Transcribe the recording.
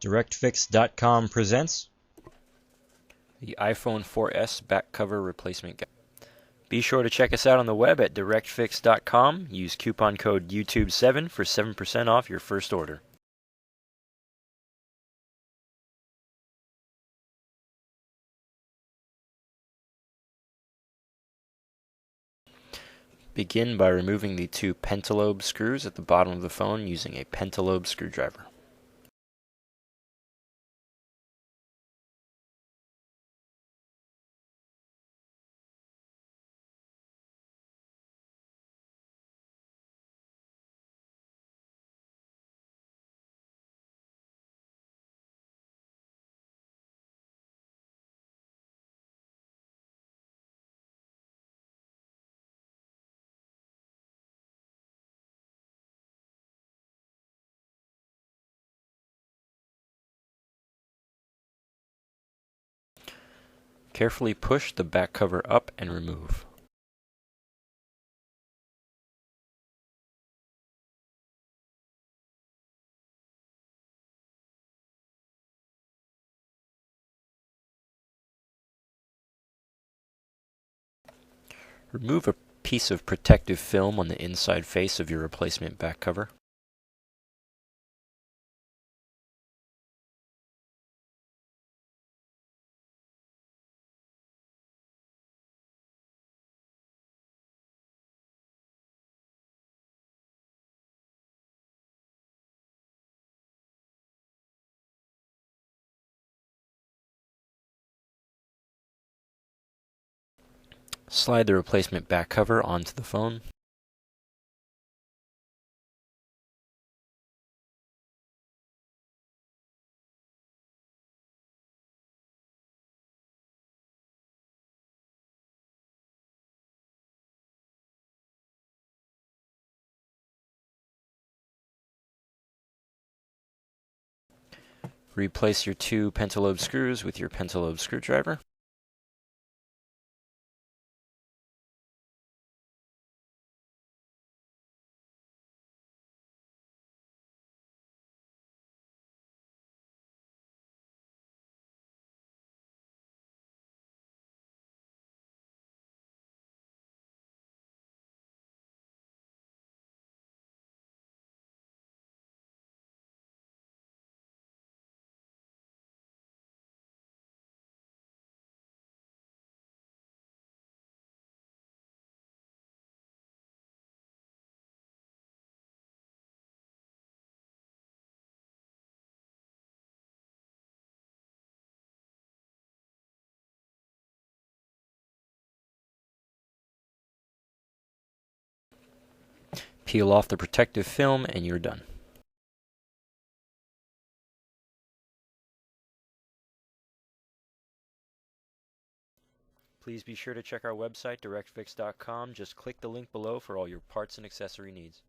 DirectFix.com presents the iPhone 4S back cover replacement guide. Be sure to check us out on the web at DirectFix.com. Use coupon code YouTube7 for 7% off your first order. Begin by removing the two pentalobe screws at the bottom of the phone using a pentalobe screwdriver. Carefully push the back cover up and remove. Remove a piece of protective film on the inside face of your replacement back cover. Slide the replacement back cover onto the phone. Replace your two pentalobe screws with your pentalobe screwdriver. Peel off the protective film and you're done. Please be sure to check our website, DirectFix.com. Just click the link below for all your parts and accessory needs.